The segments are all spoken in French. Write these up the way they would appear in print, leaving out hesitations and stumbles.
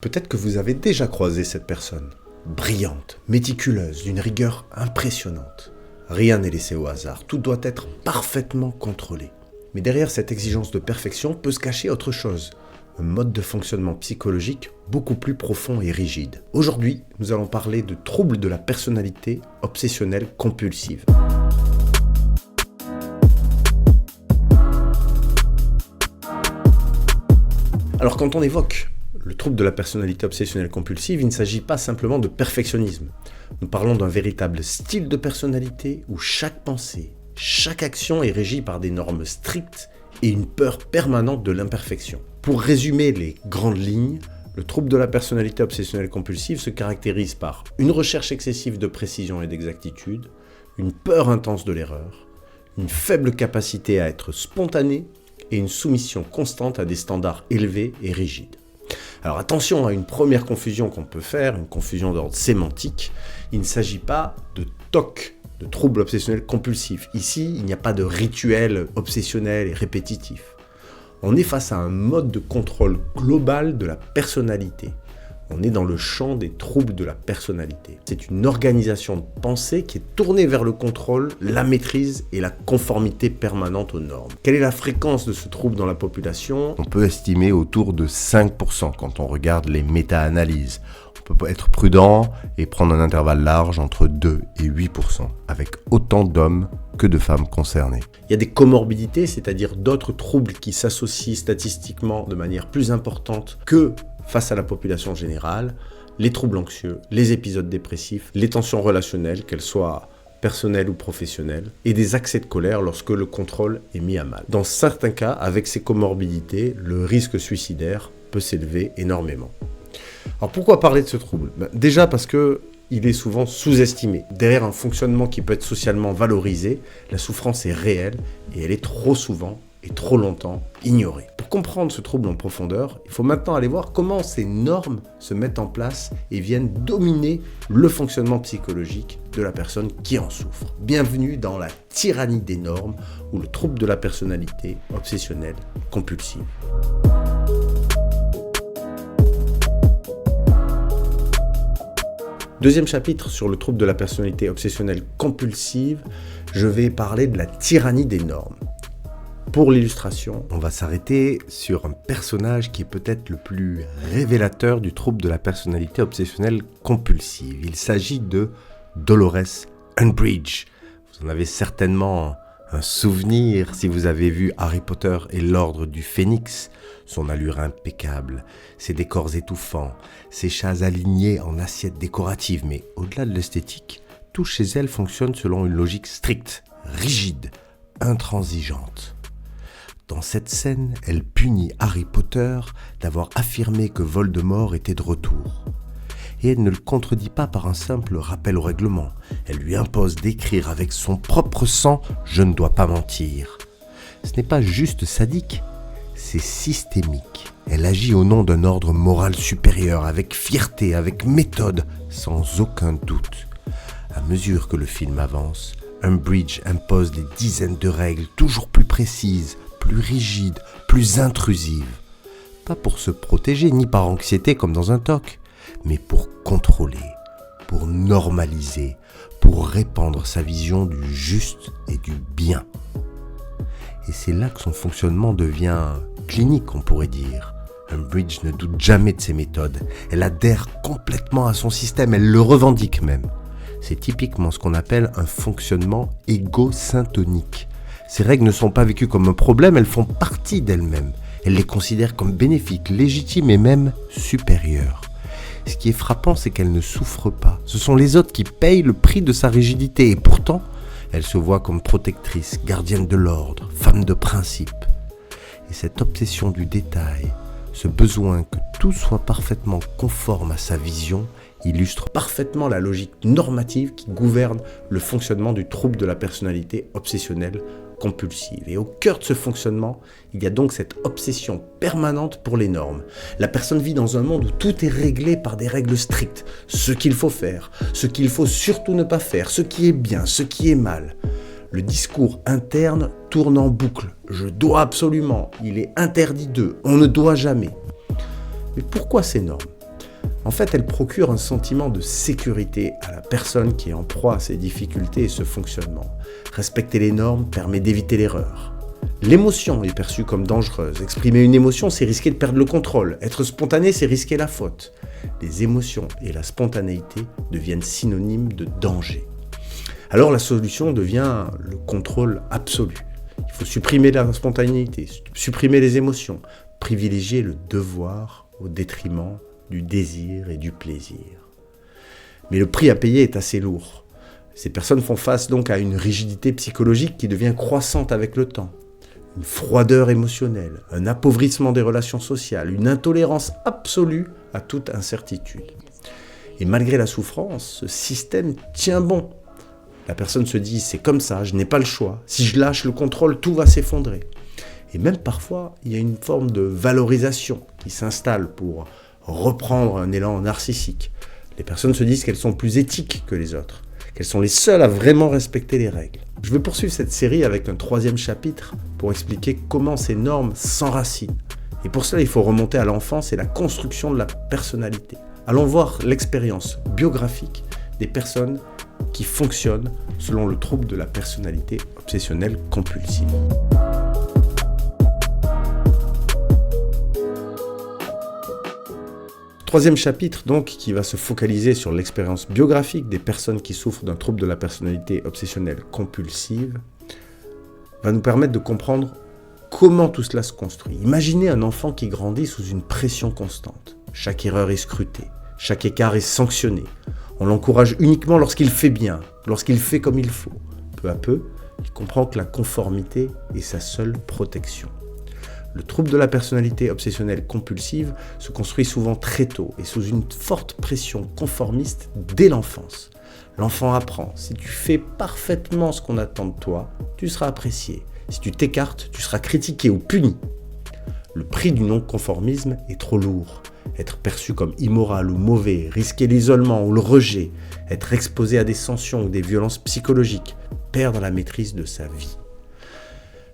Peut-être que vous avez déjà croisé cette personne. Brillante, méticuleuse, d'une rigueur impressionnante. Rien n'est laissé au hasard, tout doit être parfaitement contrôlé. Mais derrière cette exigence de perfection peut se cacher autre chose. Un mode de fonctionnement psychologique beaucoup plus profond et rigide. Aujourd'hui, nous allons parler de troubles de la personnalité obsessionnelle compulsive. Alors quand on évoque le trouble de la personnalité obsessionnelle compulsive, il ne s'agit pas simplement de perfectionnisme. Nous parlons d'un véritable style de personnalité où chaque pensée, chaque action est régie par des normes strictes et une peur permanente de l'imperfection. Pour résumer les grandes lignes, le trouble de la personnalité obsessionnelle compulsive se caractérise par une recherche excessive de précision et d'exactitude, une peur intense de l'erreur, une faible capacité à être spontané et une soumission constante à des standards élevés et rigides. Alors attention à une première confusion qu'on peut faire, une confusion d'ordre sémantique. Il ne s'agit pas de TOC, de trouble obsessionnel compulsif. Ici, il n'y a pas de rituel obsessionnel et répétitif. On est face à un mode de contrôle global de la personnalité. On est dans le champ des troubles de la personnalité. C'est une organisation de pensée qui est tournée vers le contrôle, la maîtrise et la conformité permanente aux normes. Quelle est la fréquence de ce trouble dans la population ? On peut estimer autour de 5% quand on regarde les méta-analyses. On peut être prudent et prendre un intervalle large entre 2 et 8%, avec autant d'hommes que de femmes concernées. Il y a des comorbidités, c'est-à-dire d'autres troubles qui s'associent statistiquement de manière plus importante que face à la population générale, les troubles anxieux, les épisodes dépressifs, les tensions relationnelles, qu'elles soient personnelles ou professionnelles, et des accès de colère lorsque le contrôle est mis à mal. Dans certains cas, avec ces comorbidités, le risque suicidaire peut s'élever énormément. Alors pourquoi parler de ce trouble ? Déjà parce que il est souvent sous-estimé. Derrière un fonctionnement qui peut être socialement valorisé, la souffrance est réelle et elle est trop souvent et trop longtemps ignorée. Pour comprendre ce trouble en profondeur, il faut maintenant aller voir comment ces normes se mettent en place et viennent dominer le fonctionnement psychologique de la personne qui en souffre. Bienvenue dans la tyrannie des normes ou le trouble de la personnalité obsessionnelle compulsive. Deuxième chapitre sur le trouble de la personnalité obsessionnelle compulsive, je vais parler de la tyrannie des normes. Pour l'illustration, on va s'arrêter sur un personnage qui est peut-être le plus révélateur du trouble de la personnalité obsessionnelle compulsive. Il s'agit de Dolores Umbridge. Vous en avez certainement un souvenir si vous avez vu Harry Potter et l'Ordre du Phénix. Son allure impeccable, ses décors étouffants, ses chaises alignées en assiettes décoratives. Mais au-delà de l'esthétique, tout chez elle fonctionne selon une logique stricte, rigide, intransigeante. Dans cette scène, elle punit Harry Potter d'avoir affirmé que Voldemort était de retour. Et elle ne le contredit pas par un simple rappel au règlement. Elle lui impose d'écrire avec son propre sang « Je ne dois pas mentir ». Ce n'est pas juste sadique, c'est systémique. Elle agit au nom d'un ordre moral supérieur, avec fierté, avec méthode, sans aucun doute. À mesure que le film avance, Umbridge impose des dizaines de règles toujours plus précises, plus rigides, plus intrusives. Pas pour se protéger, ni par anxiété comme dans un TOC, mais pour contrôler, pour normaliser, pour répandre sa vision du juste et du bien. Et c'est là que son fonctionnement devient clinique, on pourrait dire. Umbridge ne doute jamais de ses méthodes. Elle adhère complètement à son système, elle le revendique même. C'est typiquement ce qu'on appelle un fonctionnement égosyntonique. Ces règles ne sont pas vécues comme un problème, elles font partie d'elles-mêmes. Elle les considère comme bénéfiques, légitimes et même supérieures. Ce qui est frappant, c'est qu'elle ne souffre pas. Ce sont les autres qui payent le prix de sa rigidité. Et pourtant, elle se voit comme protectrice, gardienne de l'ordre, femme de principe. Et cette obsession du détail, ce besoin que tout soit parfaitement conforme à sa vision, illustre parfaitement la logique normative qui gouverne le fonctionnement du trouble de la personnalité obsessionnelle compulsive. Et au cœur de ce fonctionnement, il y a donc cette obsession permanente pour les normes. La personne vit dans un monde où tout est réglé par des règles strictes. Ce qu'il faut faire, ce qu'il faut surtout ne pas faire, ce qui est bien, ce qui est mal. Le discours interne tourne en boucle. Je dois absolument, il est interdit de, on ne doit jamais. Mais pourquoi ces normes ? En fait, elle procure un sentiment de sécurité à la personne qui est en proie à ces difficultés et ce fonctionnement. Respecter les normes permet d'éviter l'erreur. L'émotion est perçue comme dangereuse. Exprimer une émotion, c'est risquer de perdre le contrôle. Être spontané, c'est risquer la faute. Les émotions et la spontanéité deviennent synonymes de danger. Alors la solution devient le contrôle absolu. Il faut supprimer la spontanéité, supprimer les émotions, privilégier le devoir au détriment du désir et du plaisir. Mais le prix à payer est assez lourd. Ces personnes font face donc à une rigidité psychologique qui devient croissante avec le temps. Une froideur émotionnelle, un appauvrissement des relations sociales, une intolérance absolue à toute incertitude. Et malgré la souffrance, ce système tient bon. La personne se dit « c'est comme ça, je n'ai pas le choix. Si je lâche le contrôle, tout va s'effondrer ». Et même parfois, il y a une forme de valorisation qui s'installe pour reprendre un élan narcissique. Les personnes se disent qu'elles sont plus éthiques que les autres, qu'elles sont les seules à vraiment respecter les règles. Je vais poursuivre cette série avec un 3e chapitre pour expliquer comment ces normes s'enracinent. Et pour cela, il faut remonter à l'enfance et la construction de la personnalité. Allons voir l'expérience biographique des personnes qui fonctionnent selon le trouble de la personnalité obsessionnelle compulsive. Troisième chapitre, donc, qui va se focaliser sur l'expérience biographique des personnes qui souffrent d'un trouble de la personnalité obsessionnelle compulsive, va nous permettre de comprendre comment tout cela se construit. Imaginez un enfant qui grandit sous une pression constante. Chaque erreur est scrutée, chaque écart est sanctionné. On l'encourage uniquement lorsqu'il fait bien, lorsqu'il fait comme il faut. Peu à peu, il comprend que la conformité est sa seule protection. Le trouble de la personnalité obsessionnelle compulsive se construit souvent très tôt et sous une forte pression conformiste dès l'enfance. L'enfant apprend, si tu fais parfaitement ce qu'on attend de toi, tu seras apprécié. Si tu t'écartes, tu seras critiqué ou puni. Le prix du non-conformisme est trop lourd. Être perçu comme immoral ou mauvais, risquer l'isolement ou le rejet, être exposé à des sanctions ou des violences psychologiques, perdre la maîtrise de sa vie.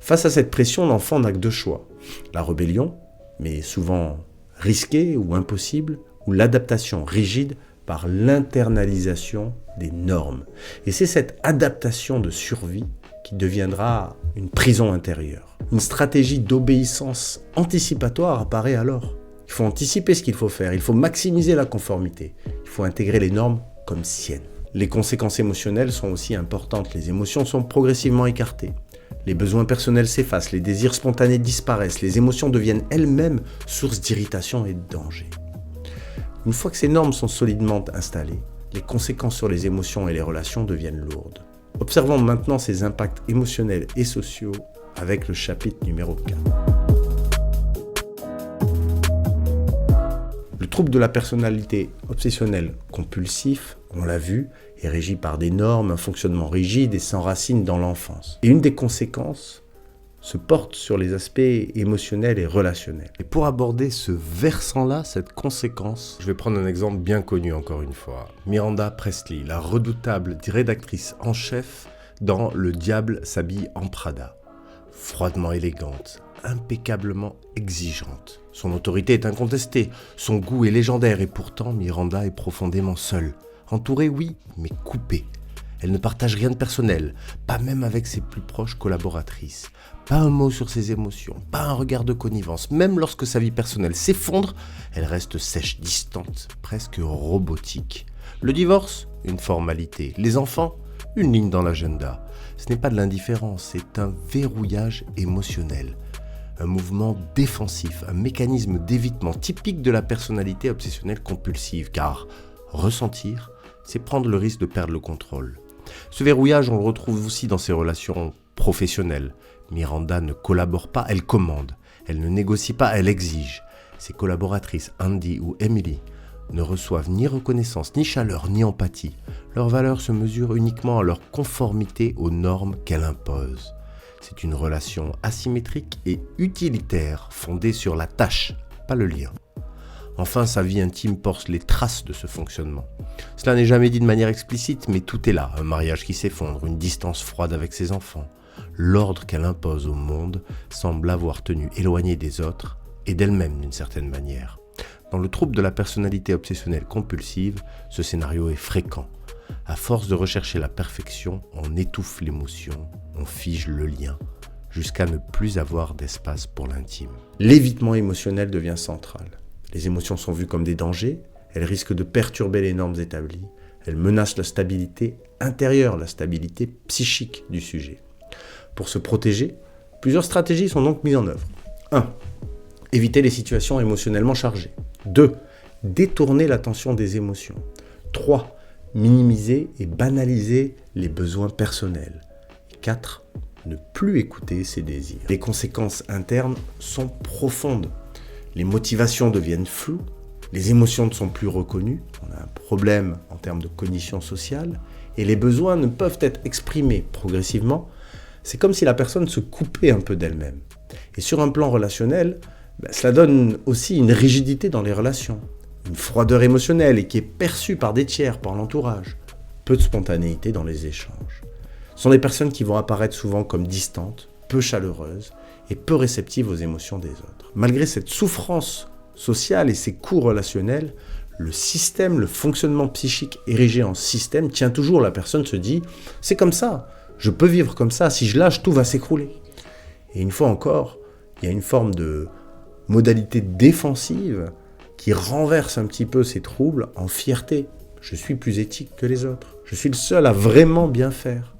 Face à cette pression, l'enfant n'a que 2 choix. La rébellion, mais souvent risquée ou impossible, ou l'adaptation rigide par l'internalisation des normes. Et c'est cette adaptation de survie qui deviendra une prison intérieure. Une stratégie d'obéissance anticipatoire apparaît alors. Il faut anticiper ce qu'il faut faire, il faut maximiser la conformité, il faut intégrer les normes comme siennes. Les conséquences émotionnelles sont aussi importantes, les émotions sont progressivement écartées. Les besoins personnels s'effacent, les désirs spontanés disparaissent, les émotions deviennent elles-mêmes source d'irritation et de danger. Une fois que ces normes sont solidement installées, les conséquences sur les émotions et les relations deviennent lourdes. Observons maintenant ces impacts émotionnels et sociaux avec le chapitre numéro 4. Le trouble de la personnalité obsessionnelle compulsif, on l'a vu, est régi par des normes, un fonctionnement rigide et s'enracine dans l'enfance. Et une des conséquences se porte sur les aspects émotionnels et relationnels. Et pour aborder ce versant-là, cette conséquence, je vais prendre un exemple bien connu encore une fois. Miranda Priestly, la redoutable rédactrice en chef dans Le Diable s'habille en Prada. Froidement élégante, impeccablement exigeante. Son autorité est incontestée, son goût est légendaire et pourtant Miranda est profondément seule. Entourée, oui, mais coupée. Elle ne partage rien de personnel, pas même avec ses plus proches collaboratrices. Pas un mot sur ses émotions, pas un regard de connivence. Même lorsque sa vie personnelle s'effondre, elle reste sèche, distante, presque robotique. Le divorce, une formalité. Les enfants, une ligne dans l'agenda. Ce n'est pas de l'indifférence, c'est un verrouillage émotionnel. Un mouvement défensif, un mécanisme d'évitement typique de la personnalité obsessionnelle compulsive, car ressentir, c'est prendre le risque de perdre le contrôle. Ce verrouillage, on le retrouve aussi dans ses relations professionnelles. Miranda ne collabore pas, elle commande. Elle ne négocie pas, elle exige. Ses collaboratrices, Andy ou Emily, ne reçoivent ni reconnaissance, ni chaleur, ni empathie. Leur valeur se mesure uniquement à leur conformité aux normes qu'elle impose. C'est une relation asymétrique et utilitaire, fondée sur la tâche, pas le lien. Enfin, sa vie intime porte les traces de ce fonctionnement. Cela n'est jamais dit de manière explicite, mais tout est là. Un mariage qui s'effondre, une distance froide avec ses enfants. L'ordre qu'elle impose au monde semble l'avoir tenue éloignée des autres et d'elle-même d'une certaine manière. Dans le trouble de la personnalité obsessionnelle compulsive, ce scénario est fréquent. À force de rechercher la perfection, on étouffe l'émotion, on fige le lien, jusqu'à ne plus avoir d'espace pour l'intime. L'évitement émotionnel devient central. Les émotions sont vues comme des dangers, elles risquent de perturber les normes établies, elles menacent la stabilité intérieure, la stabilité psychique du sujet. Pour se protéger, plusieurs stratégies sont donc mises en œuvre. 1. Éviter les situations émotionnellement chargées. 2. Détourner l'attention des émotions. 3. Minimiser et banaliser les besoins personnels. 4. Ne plus écouter ses désirs. Les conséquences internes sont profondes. Les motivations deviennent floues, les émotions ne sont plus reconnues, on a un problème en termes de cognition sociale, et les besoins ne peuvent être exprimés progressivement. C'est comme si la personne se coupait un peu d'elle-même. Et sur un plan relationnel, cela donne aussi une rigidité dans les relations, une froideur émotionnelle et qui est perçue par des tiers, par l'entourage. Peu de spontanéité dans les échanges. Ce sont des personnes qui vont apparaître souvent comme distantes, peu chaleureuses et peu réceptives aux émotions des autres. Malgré cette souffrance sociale et ces coûts relationnels, le système, le fonctionnement psychique érigé en système tient toujours. La personne se dit « c'est comme ça, je peux vivre comme ça, si je lâche, tout va s'écrouler ». Et une fois encore, il y a une forme de modalité défensive qui renverse un petit peu ces troubles en fierté. Je suis plus éthique que les autres, je suis le seul à vraiment bien faire.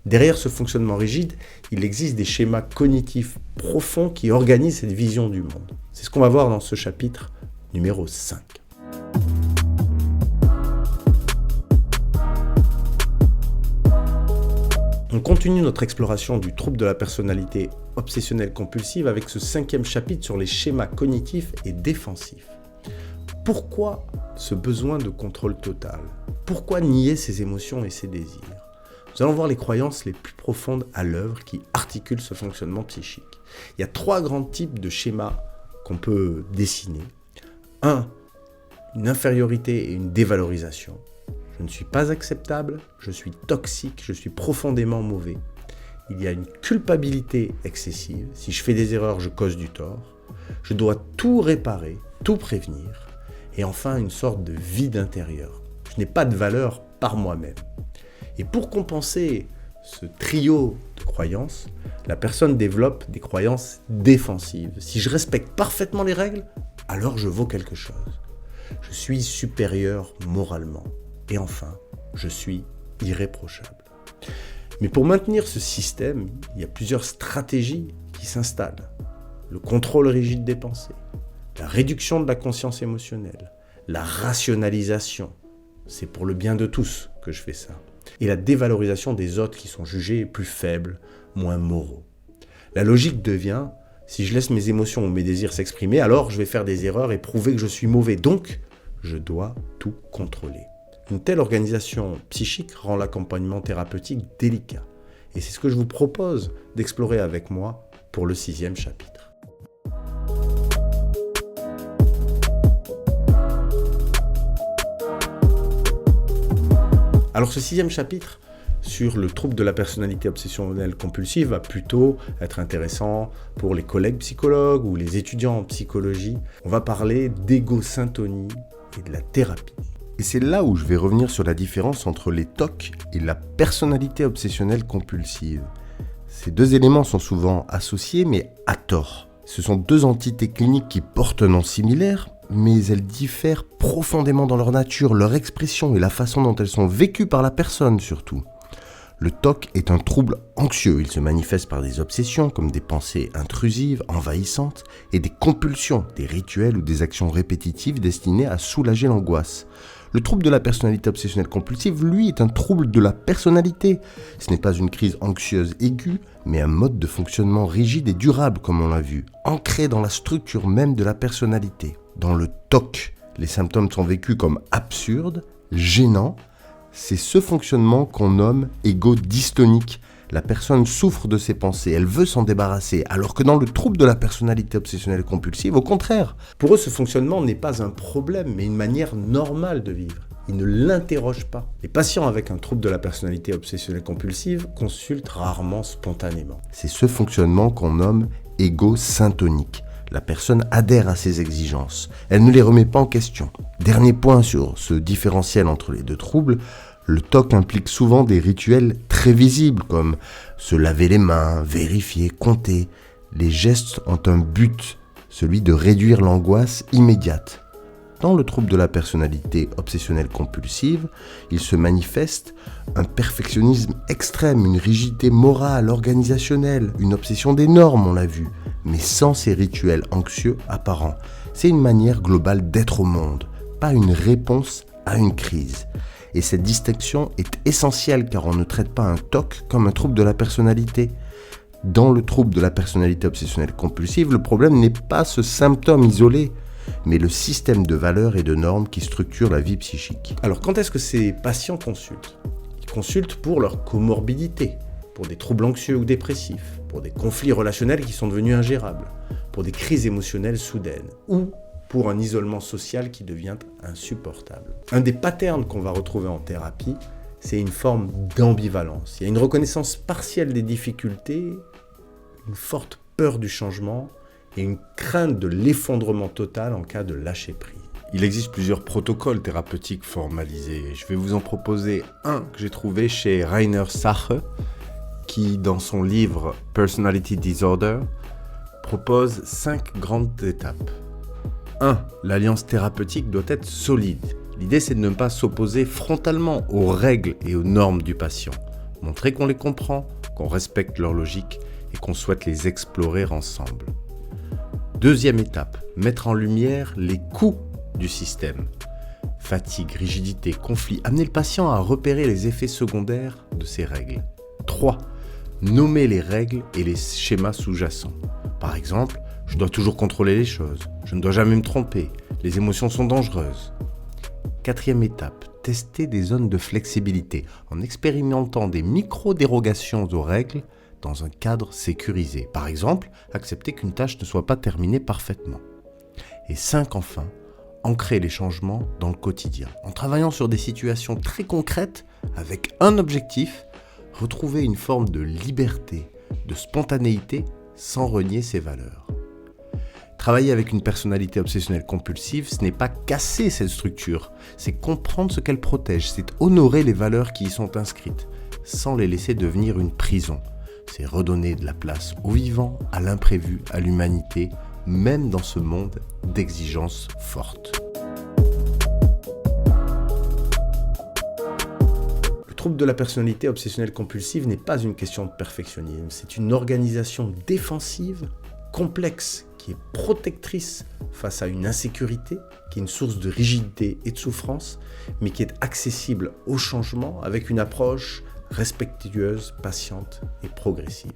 Derrière ce fonctionnement rigide, il existe des schémas cognitifs profonds qui organisent cette vision du monde. C'est ce qu'on va voir dans ce chapitre numéro 5. On continue notre exploration du trouble de la personnalité obsessionnelle compulsive avec ce 5e chapitre sur les schémas cognitifs et défensifs. Pourquoi ce besoin de contrôle total ? Pourquoi nier ses émotions et ses désirs ? Nous allons voir les croyances les plus profondes à l'œuvre qui articulent ce fonctionnement psychique. Il y a 3 grands types de schémas qu'on peut dessiner. 1. Une infériorité et une dévalorisation. Je ne suis pas acceptable, je suis toxique, je suis profondément mauvais. Il y a une culpabilité excessive. Si je fais des erreurs, je cause du tort. Je dois tout réparer, tout prévenir. Et enfin, une sorte de vide intérieur. Je n'ai pas de valeur par moi-même. Et pour compenser ce trio de croyances, la personne développe des croyances défensives. Si je respecte parfaitement les règles, alors je vaux quelque chose. Je suis supérieur moralement. Et enfin, je suis irréprochable. Mais pour maintenir ce système, il y a plusieurs stratégies qui s'installent. Le contrôle rigide des pensées, la réduction de la conscience émotionnelle, la rationalisation. C'est pour le bien de tous que je fais ça. Et la dévalorisation des autres qui sont jugés plus faibles, moins moraux. La logique devient, si je laisse mes émotions ou mes désirs s'exprimer, alors je vais faire des erreurs et prouver que je suis mauvais. Donc, je dois tout contrôler. Une telle organisation psychique rend l'accompagnement thérapeutique délicat. Et c'est ce que je vous propose d'explorer avec moi pour le 6e chapitre. Alors ce 6e chapitre sur le trouble de la personnalité obsessionnelle compulsive va plutôt être intéressant pour les collègues psychologues ou les étudiants en psychologie. On va parler d'égosyntonie et de la thérapie. Et c'est là où je vais revenir sur la différence entre les TOC et la personnalité obsessionnelle compulsive. Ces 2 éléments sont souvent associés, mais à tort. Ce sont 2 entités cliniques qui portent un nom similaire, mais elles diffèrent profondément dans leur nature, leur expression et la façon dont elles sont vécues par la personne surtout. Le TOC est un trouble anxieux. Il se manifeste par des obsessions comme des pensées intrusives, envahissantes et des compulsions, des rituels ou des actions répétitives destinées à soulager l'angoisse. Le trouble de la personnalité obsessionnelle compulsive, lui, est un trouble de la personnalité. Ce n'est pas une crise anxieuse aiguë, mais un mode de fonctionnement rigide et durable, comme on l'a vu, ancré dans la structure même de la personnalité. Dans le TOC, les symptômes sont vécus comme absurdes, gênants. C'est ce fonctionnement qu'on nomme égo-dystonique. La personne souffre de ses pensées, elle veut s'en débarrasser, alors que dans le trouble de la personnalité obsessionnelle compulsive, au contraire. Pour eux, ce fonctionnement n'est pas un problème, mais une manière normale de vivre. Ils ne l'interrogent pas. Les patients avec un trouble de la personnalité obsessionnelle compulsive consultent rarement spontanément. C'est ce fonctionnement qu'on nomme égosyntonique. La personne adhère à ces exigences. Elle ne les remet pas en question. Dernier point sur ce différentiel entre les deux troubles, le TOC implique souvent des rituels très visibles comme se laver les mains, vérifier, compter. Les gestes ont un but, celui de réduire l'angoisse immédiate. Dans le trouble de la personnalité obsessionnelle compulsive, il se manifeste un perfectionnisme extrême, une rigidité morale, organisationnelle, une obsession des normes, on l'a vu, mais sans ces rituels anxieux apparents. C'est une manière globale d'être au monde, pas une réponse à une crise. Et cette distinction est essentielle car on ne traite pas un TOC comme un trouble de la personnalité. Dans le trouble de la personnalité obsessionnelle compulsive, le problème n'est pas ce symptôme isolé, mais le système de valeurs et de normes qui structure la vie psychique. Alors quand est-ce que ces patients consultent ? Ils consultent pour leur comorbidité, pour des troubles anxieux ou dépressifs, pour des conflits relationnels qui sont devenus ingérables, pour des crises émotionnelles soudaines, ou pour un isolement social qui devient insupportable. Un des patterns qu'on va retrouver en thérapie, c'est une forme d'ambivalence. Il y a une reconnaissance partielle des difficultés, une forte peur du changement, et une crainte de l'effondrement total en cas de lâcher prise. Il existe plusieurs protocoles thérapeutiques formalisés. Je vais vous en proposer un que j'ai trouvé chez Rainer Sache, qui, dans son livre Personality Disorder, propose 5 grandes étapes. 1. L'alliance thérapeutique doit être solide. L'idée, c'est de ne pas s'opposer frontalement aux règles et aux normes du patient. Montrer qu'on les comprend, qu'on respecte leur logique et qu'on souhaite les explorer ensemble. 2e étape, mettre en lumière les coûts du système. Fatigue, rigidité, conflit, amener le patient à repérer les effets secondaires de ces règles. 3. Nommer les règles et les schémas sous-jacents. Par exemple, je dois toujours contrôler les choses, je ne dois jamais me tromper, les émotions sont dangereuses. 4e étape, tester des zones de flexibilité en expérimentant des micro-dérogations aux règles dans un cadre sécurisé. Par exemple, accepter qu'une tâche ne soit pas terminée parfaitement. Et 5 enfin, ancrer les changements dans le quotidien. En travaillant sur des situations très concrètes, avec un objectif, retrouver une forme de liberté, de spontanéité, sans renier ses valeurs. Travailler avec une personnalité obsessionnelle compulsive, ce n'est pas casser cette structure, c'est comprendre ce qu'elle protège, c'est honorer les valeurs qui y sont inscrites, sans les laisser devenir une prison. C'est redonner de la place au vivant, à l'imprévu, à l'humanité, même dans ce monde d'exigences fortes. Le trouble de la personnalité obsessionnelle compulsive n'est pas une question de perfectionnisme, c'est une organisation défensive, complexe, qui est protectrice face à une insécurité, qui est une source de rigidité et de souffrance, mais qui est accessible au changement avec une approche respectueuse, patiente et progressive.